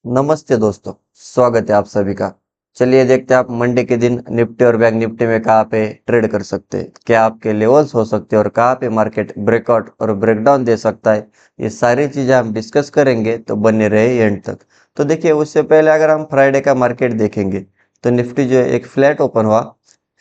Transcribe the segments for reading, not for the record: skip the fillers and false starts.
नमस्ते दोस्तों। स्वागत है आप सभी का। चलिए देखते हैं आप मंडे के दिन निफ्टी और बैंक निफ्टी में कहाँ पे ट्रेड कर सकते हैं, क्या आपके लेवल्स हो सकते हैं और कहाँ पे मार्केट ब्रेकआउट और ब्रेकडाउन दे सकता है। ये सारी चीजें हम डिस्कस करेंगे, तो बने रहे एंड तक। तो देखिए, उससे पहले अगर हम फ्राइडे का मार्केट देखेंगे तो निफ्टी जो है एक फ्लैट ओपन हुआ।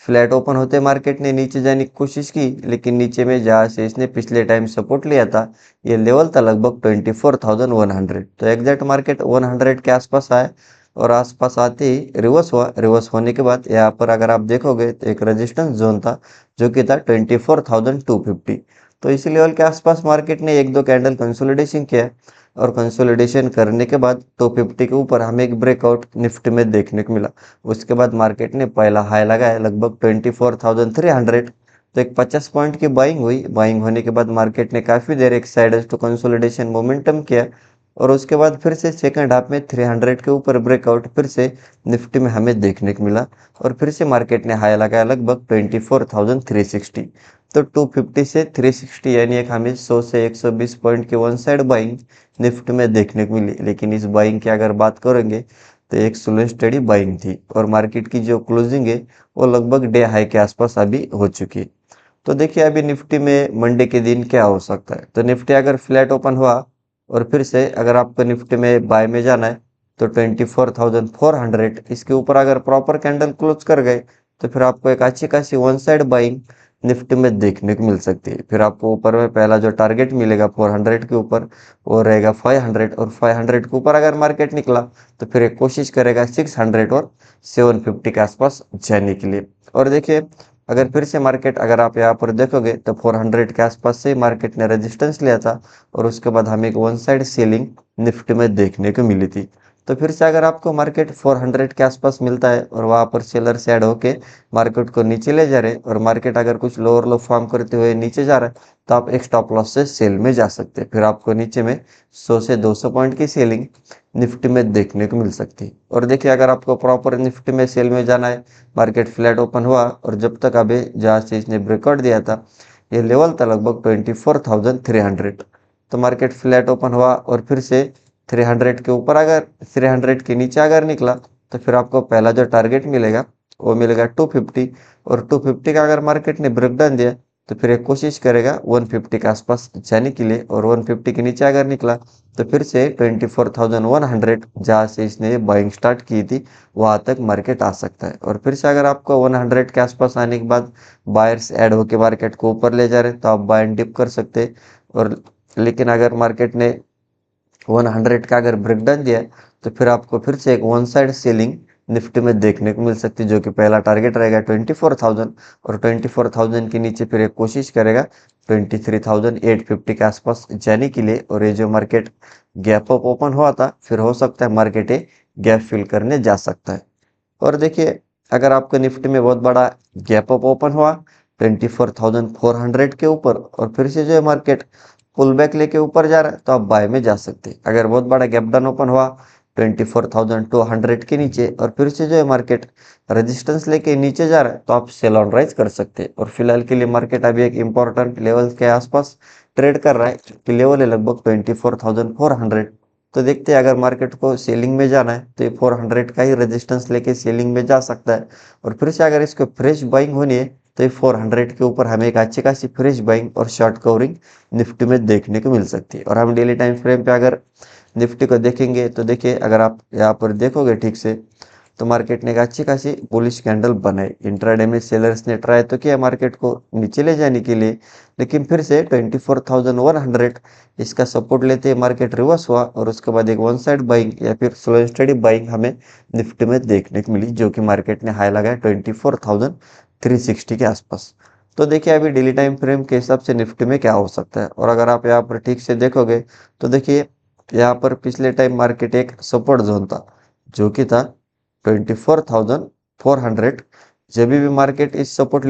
फ्लैट ओपन होते मार्केट ने नीचे जाने की कोशिश की, लेकिन नीचे में जहाँ से इसने पिछले टाइम सपोर्ट लिया था, ये लेवल था लगभग 24,100। तो एग्जैक्ट मार्केट 100 के आसपास आया और आसपास आते ही रिवर्स हुआ। रिवर्स होने के बाद यहाँ पर अगर आप देखोगे तो एक रेजिस्टेंस जोन था जो कि था 24,250। तो इसी लेवल के आसपास मार्केट ने एक दो कैंडल कंसोलिडेशन किया और कंसोलिडेशन करने के बाद 250 के ऊपर हमें एक ब्रेकआउट निफ्टी में देखने को मिला। उसके बाद मार्केट ने पहला हाई लगाया लगभग 24,300। तो एक 50 पॉइंट की बाइंग हुई। बाइंग होने के बाद मार्केट ने काफ़ी देर एक साइड टू कंसोलिडेशन मोमेंटम किया और उसके बाद फिर से सेकंड हाफ में 300 के ऊपर ब्रेकआउट फिर से निफ्टी में हमें देखने को मिला और फिर से मार्केट ने हाई लगाया लगभग 24,360। तो 250 से 360 यानी एक हमें 100 से 120 पॉइंट की वन साइड बाइंग निफ्टी में देखने को मिली। लेकिन इस बाइंग की अगर बात करेंगे तो एक स्लो स्टडी बाइंग थी और मार्केट की जो क्लोजिंग है वो लगभग डे हाई के आसपास अभी हो चुकी है। तो देखिए अभी निफ्टी में मंडे के दिन क्या हो सकता है। तो निफ्टी अगर फ्लैट ओपन हुआ और फिर से अगर आपको निफ्टी में बाय में जाना है तो 24,400 इसके ऊपर अगर प्रॉपर कैंडल क्लोज कर गए तो फिर आपको एक अच्छी खासी वन साइड बाइंग निफ्टी में देखने को मिल सकती है। फिर आपको ऊपर में पहला जो टारगेट मिलेगा 400 के ऊपर वो रहेगा 500 और 500 के ऊपर अगर मार्केट निकला तो फिर एक कोशिश करेगा 600 और 750 के आसपास जाने के लिए। और देखिए, अगर फिर से मार्केट अगर आप यहाँ पर देखोगे तो 400 के आसपास से मार्केट ने रेजिस्टेंस लिया था और उसके बाद हमें एक वन साइड सेलिंग निफ्टी में देखने को मिली थी। तो फिर से अगर आपको मार्केट 400 के आसपास मिलता है और वहाँ पर सेलर से ऐड होके मार्केट को नीचे ले जा रहे और मार्केट अगर कुछ लोअर लो फॉर्म करते हुए नीचे जा रहा है तो आप एक स्टॉप लॉस से सेल में जा सकते हैं। फिर आपको नीचे में 100 से 200 पॉइंट की सेलिंग निफ्टी में देखने को मिल सकती है। और देखिए, अगर आपको प्रॉपर निफ्टी में सेल में जाना है, मार्केट फ्लैट ओपन हुआ और जब तक अभी जहाँ से इसने ब्रेकआउट दिया था ये लेवल था लगभग 24,300। तो मार्केट फ्लैट ओपन हुआ और फिर से 300 के ऊपर अगर 300 के नीचे अगर निकला तो फिर आपको पहला जो टारगेट मिलेगा वो मिलेगा 250 और 250 का अगर मार्केट ने ब्रेकडाउन दिया तो फिर एक कोशिश करेगा 150 के आसपास जाने के लिए और 150 के नीचे अगर निकला तो फिर से 24,100 जहाँ से इसने बाइंग स्टार्ट की थी वहाँ तक मार्केट आ सकता है। और फिर से अगर आपको 100 के आसपास आने के बाद बायर्स ऐड होके मार्केट को ऊपर ले जा रहे तो आप बाय एंड डिप कर सकते हैं। और लेकिन अगर मार्केट ने 100 का अगर ब्रेकडाउन दिया है तो फिर आपको फिर से एक वन साइड सेलिंग निफ्टी में देखने को मिल सकती है, जो कि पहला टारगेट रहेगा 24,000 और 24,000 के नीचे फिर एक कोशिश करेगा 23,850 के आसपास जाने के लिए। और ये जो मार्केट गैप अप ओपन हुआ था फिर हो सकता है मार्केट ये गैप फिल करने जा सकता है। और देखिए, अगर आपको निफ्टी में बहुत बड़ा गैप अप ओपन हुआ 24,400 के ऊपर और फिर से जो है मार्केट पुल बैक लेके ऊपर जा रहा है तो आप बाय में जा सकते हैं। अगर बहुत बड़ा गैप डाउन ओपन हुआ 24,200 के नीचे और फिर से जो है मार्केट रेजिस्टेंस लेके नीचे जा रहा है तो आप सेल ऑन राइज कर सकते हैं। और फिलहाल के लिए मार्केट अभी एक इंपॉर्टेंट लेवल के आसपास ट्रेड कर रहा है, कि लेवल है लगभग 24,400। तो देखते हैं, अगर मार्केट को सेलिंग में जाना है तो ये 400 का ही रेजिस्टेंस लेके सेलिंग में जा सकता है। और फिर से अगर इसको फ्रेश बाइंग होनी है तो ये 400 के ऊपर हमें एक अच्छी खासी फ्रेश बाइंग और शॉर्ट कवरिंग निफ्टी में देखने को मिल सकती है। और हम डेली टाइम फ्रेम पे अगर निफ्टी को देखेंगे तो देखिए, अगर आप यहाँ पर देखोगे ठीक से तो मार्केट ने एक अच्छी खासी बुलिश कैंडल बनाई। इंट्राडे में सेलर्स ने ट्राई तो किया मार्केट को नीचे ले जाने के लिए, लेकिन फिर से 24,100 इसका सपोर्ट लेते मार्केट रिवर्स हुआ और उसके बाद एक वन साइड बाइंग या फिर स्लो स्टडी बाइंग हमें निफ्टी में देखने को मिली, जो कि मार्केट ने हाई लगाया 24,360 के आसपास। तो देखिए, अभी डेली टाइम फ्रेम के हिसाब से निफ्टी में क्या हो सकता है। और अगर आप यहाँ पर ठीक से देखोगे तो देखिए, यहाँ पर पिछले टाइम मार्केट एक सपोर्ट जोन था जो कि था 24,400। जब भी मार्केट इस सपोर्ट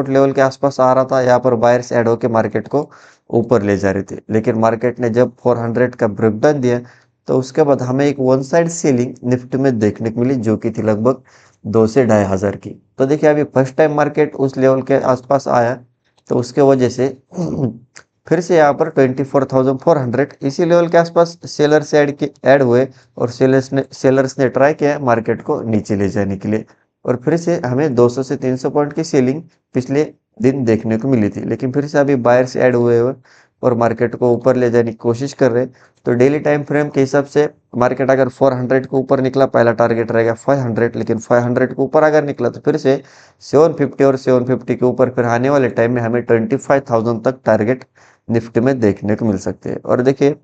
लेवल के आसपास आ रहा था यहाँ पर बायर्स ऐड होके मार्केट को ऊपर ले जा रहे थे। लेकिन मार्केट ने जब 400 का ब्रेकडाउन दिया तो उसके बाद हमें एक वन साइड सेलिंग निफ्टी में देखने को मिली, जो कि थी लगभग 2 से 2,500 की। तो देखिए, अभी फर्स्ट टाइम मार्केट उस लेवल के आसपास आया तो उसके वजह से फिर से यहाँ पर 24,400 इसी लेवल के आसपास सेलर्स ऐड हुए और सेलर्स ने ट्राई किया मार्केट को नीचे ले जाने के लिए। और फिर से हमें 200 से 300 पॉइंट की सेलिंग पिछले दिन देखने को मिली थी, लेकिन फिर से अभी बायर्स ऐड हुए और मार्केट को ऊपर ले जाने की कोशिश कर रहे हैं। तो डेली टाइम फ्रेम के हिसाब से मार्केट अगर 400 के ऊपर निकला, पहला टारगेट रहेगा 500, लेकिन 500 के ऊपर अगर निकला तो फिर से 750 और 750 के ऊपर फिर आने वाले टाइम में हमें 25,000 तक टारगेट निफ्टी में देखने को मिल सकते हैं। और देखिए,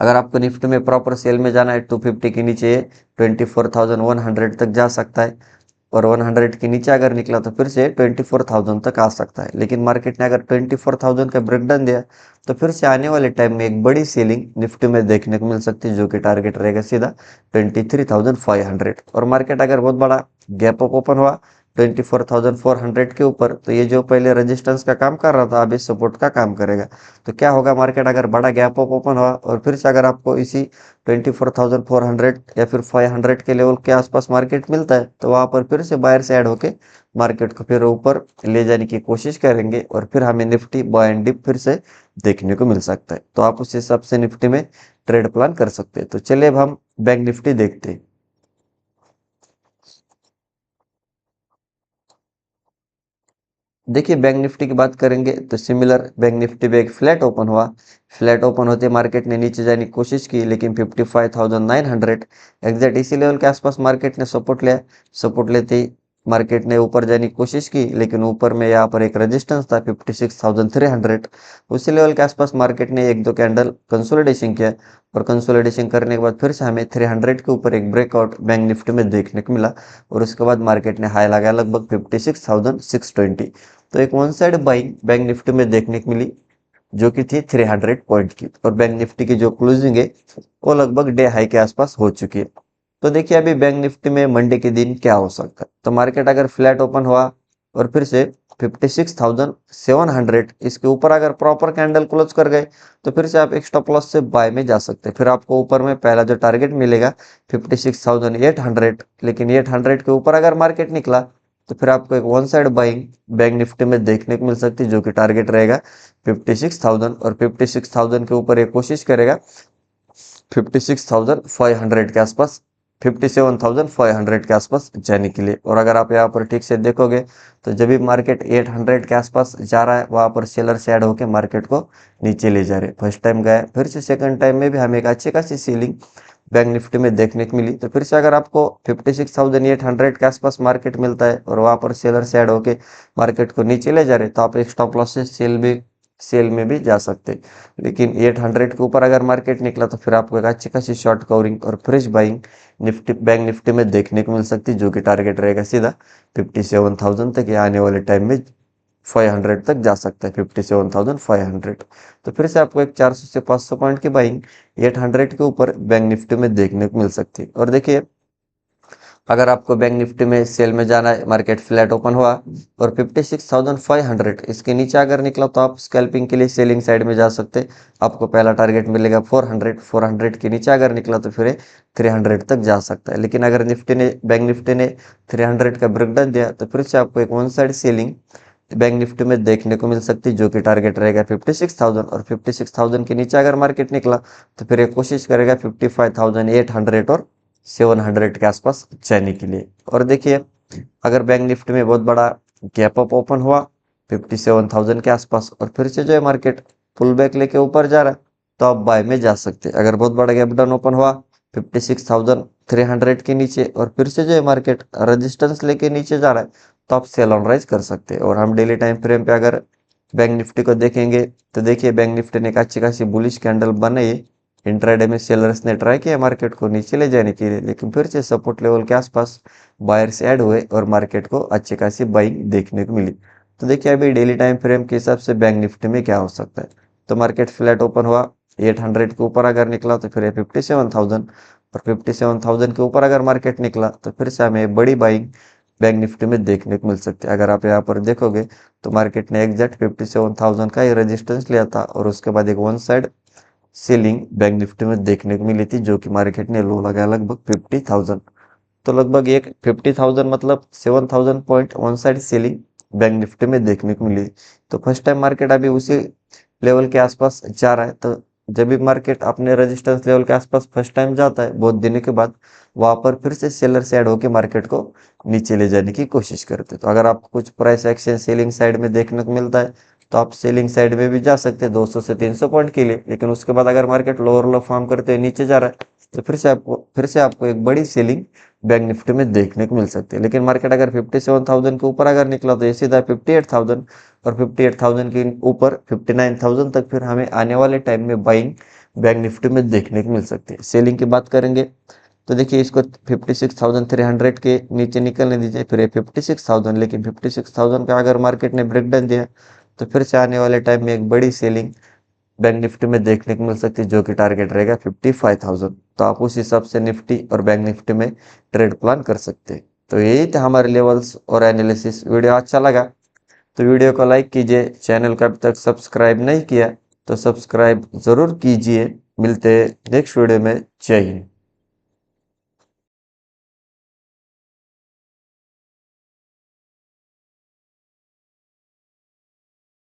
अगर आपको निफ्टी में प्रॉपर सेल में जाना है 250 के नीचे 24,100 तक जा सकता है, और 100 के नीचे अगर निकला तो फिर से 24,000 तक आ सकता है। लेकिन मार्केट ने अगर 24,000 का ब्रेकडाउन दिया तो फिर से आने वाले टाइम में एक बड़ी सेलिंग निफ्टी में देखने को मिल सकती है, जो कि टारगेट रहेगा सीधा 23,500। और मार्केट अगर बहुत बड़ा गैप अप ओपन हुआ 24,400 के ऊपर, तो ये जो पहले रेजिस्टेंस का काम कर रहा था अभी सपोर्ट का काम करेगा। तो क्या होगा, मार्केट अगर बड़ा गैप अप ओपन हुआ और फिर से अगर आपको इसी 24,400 या फिर 500 के लेवल के आसपास मार्केट मिलता है, तो वहां पर फिर से बायर से ऐड होके मार्केट को फिर ऊपर ले जाने की कोशिश करेंगे और फिर हमें निफ्टी बाय एंड डिप फिर से देखने को मिल सकता है। तो आप उस हिसाब से निफ्टी में ट्रेड प्लान कर सकते हैं। तो चलिए अब हम बैंक निफ्टी देखते हैं। देखिए, बैंक निफ्टी की बात करेंगे तो सिमिलर बैंक निफ्टी में एक फ्लैट ओपन हुआ। फ्लैट ओपन होते मार्केट ने नीचे जाने की कोशिश की, लेकिन 55,900 एग्जैक्ट इसी लेवल के आसपास मार्केट ने सपोर्ट लिया। सपोर्ट लेते ही मार्केट ने ऊपर जाने की कोशिश की, लेकिन ऊपर में यहाँ पर एक रेजिस्टेंस था 56,300। उसी लेवल के आसपास मार्केट ने एक दो कैंडल कंसोलिडेशन किया, और कंसोलिडेशन करने के बाद फिर से हमें 300 के ऊपर एक ब्रेकआउट बैंक निफ्टी में देखने को मिला, और उसके बाद मार्केट ने हाई लगाया लगभग 56,620। तो एक one side buying bank Nifty में देखने को मिली, जो कि थी 300 पॉइंट की, और बैंक निफ्टी की जो क्लोजिंग है वो लगभग डे हाई के आसपास हो चुकी है। तो देखिए, अभी बैंक निफ्टी में मंडे के दिन क्या हो सकता है। तो मार्केट अगर फ्लैट ओपन हुआ और फिर से 56,700 इसके ऊपर अगर प्रॉपर कैंडल क्लोज कर गए, तो फिर से आप एक स्टॉप लॉस से बाय में जा सकते हैं। फिर आपको ऊपर में पहला जो टारगेट मिलेगा 56,800, लेकिन 800 के ऊपर अगर मार्केट निकला तो फिर आपको एक one side buying bank Nifty में देखने को मिल सकती है, जो कि टारगेट रहेगा 56,000, और 56,000 के ऊपर ये कोशिश करेगा 56,500 के आसपास, 57,500 के आसपास जाने के लिए। और अगर आप यहाँ पर ठीक से देखोगे तो जब भी मार्केट 800 के आसपास जा रहा है, वहां पर सेलर से ऐड होकर मार्केट को नीचे ले जा रहे हैं। फर्स्ट टाइम गया, फिर से सेकंड टाइम में भी हमें एक अच्छी खासी सीलिंग बैंक निफ्टी में देखने को मिली। तो फिर से अगर आपको 56,800 के आसपास मार्केट मिलता है और वहां पर सेलर से ऐड होके मार्केट को नीचे ले जा रहे हैं, तो आप एक स्टॉप लॉस से सेल में भी जा सकते हैं। लेकिन 800 के ऊपर अगर मार्केट निकला तो फिर आपको एक अच्छी खासी शॉर्ट कवरिंग और fresh buying Nifty bank Nifty में देखने को मिल सकती है, जो कि टारगेट रहेगा सीधा 57,000 तक, या आने वाले टाइम में 500 तक जा सकता है 57,500। तो फिर से आपको एक 400 से 500 पॉइंट की बाइंग 800 के ऊपर बैंक निफ्टी में देखने को मिल सकती है। और देखिए, अगर आपको बैंक निफ्टी में सेल में जाना है, मार्केट फ्लैट ओपन हुआ और 56,500 इसके नीचे अगर निकला, तो आप स्कैल्पिंग के लिए सेलिंग साइड में जा सकते हैं। आपको पहला टारगेट मिलेगा 400 के नीचे अगर निकला तो फिर 300 तक जा सकता है। लेकिन अगर बैंक निफ्टी ने 300 का ब्रेकडाउन दिया, तो फिर से आपको एक one side selling bank Nifty में देखने को मिल सकती है, जो कि टारगेट रहेगा 56,000, और 56,000 के नीचे अगर मार्केट निकला तो फिर एक कोशिश करेगा 55,800 और 700 के आसपास जाने के लिए। और देखिए, अगर बैंक निफ्टी में बहुत बड़ा गैप अप ओपन हुआ 57,000 के आसपास और फिर से जो है मार्केट पुल बैक लेके ऊपर जा रहा है, तो आप बाय में जा सकते हैं। अगर बहुत बड़ा गैप डाउन ओपन हुआ 56,300 के नीचे और फिर से जो है मार्केट रेजिस्टेंस लेके नीचे जा रहा है, तो आप सेल ऑन राइज कर सकते हैं। और हम डेली टाइम फ्रेम पे अगर बैंक निफ्टी को देखेंगे तो देखिए, बैंक निफ्टी ने एक अच्छी खासी बुलिश कैंडल बनाई है। इंट्राडे में सेलर्स ने ट्राई किया मार्केट को नीचे ले जाने के लिए, लेकिन फिर से सपोर्ट लेवल के आसपास बायर्स ऐड हुए और मार्केट को अच्छी खासी बाइंग देखने को मिली। तो देखिए, अभी डेली टाइम फ्रेम के हिसाब से बैंक निफ्टी में क्या हो सकता है। तो मार्केट फ्लैट ओपन हुआ 800 के ऊपर अगर निकला तो फिर 57,000, और 57,000 के ऊपर अगर मार्केट निकला तो फिर से हमें बड़ी बाइंग बैंक निफ्टी में देखने को मिल सकती है। अगर आप यहाँ पर देखोगे तो मार्केट ने एग्जैक्ट 57,000 का ही रेजिस्टेंस लिया था, और उसके बाद एक one side ceiling bank Nifty में देखने को मिली थी, जो कि मार्केट ने लो लगाया लगभग 50,000। तो लगभग एक 50,000 मतलब 7,000 point one side ceiling bank Nifty में देखने को मिली। तो फर्स्ट टाइम मार्केट अभी उसी लेवल के आसपास जा रहा है, तो जब भी मार्केट अपने रेजिस्टेंस लेवल के आसपास फर्स्ट टाइम जाता है बहुत दिनों के बाद, वहां पर फिर से सेलर से ऐड होकर मार्केट को नीचे ले जाने की कोशिश करते हैं। तो अगर आपको कुछ प्राइस एक्शन सेलिंग साइड में देखने को मिलता है तो आप सेलिंग साइड में भी जा सकते हैं 200 से 300 पॉइंट के लिए। लेकिन उसके बाद अगर मार्केट लोअर लो फॉर्म करते हुए नीचे जा रहा है तो फिर से आपको एक बड़ी सेलिंग बैंक निफ्टी में देखने को मिल सकती है। लेकिन मार्केट अगर 57,000 के ऊपर अगर निकला तो ये सीधा 58,000 और 58,000 के ऊपर 59,000 तक फिर हमें आने वाले टाइम में बाइंग बैंक निफ्टी में देखने को मिल सकती है। सेलिंग की बात करेंगे तो देखिए इसको 56,300 के नीचे निकलने दीजिए, फिर ये 56,000, लेकिन 56,000 का अगर मार्केट ने ब्रेकडाउन दिया तो फिर से आने वाले टाइम में एक बड़ी सेलिंग बैंक निफ्टी में देखने को मिल सकती है, जो कि टारगेट रहेगा 55,000। तो आप उस हिसाब से निफ्टी और बैंक निफ्टी में ट्रेड प्लान कर सकते हैं। तो यही थे हमारे लेवल्स और एनालिसिस। वीडियो अच्छा लगा तो वीडियो को लाइक कीजिए, चैनल को अभी तक सब्सक्राइब नहीं किया तो सब्सक्राइब जरूर कीजिए। मिलते हैं नेक्स्ट वीडियो में। जय हिंद।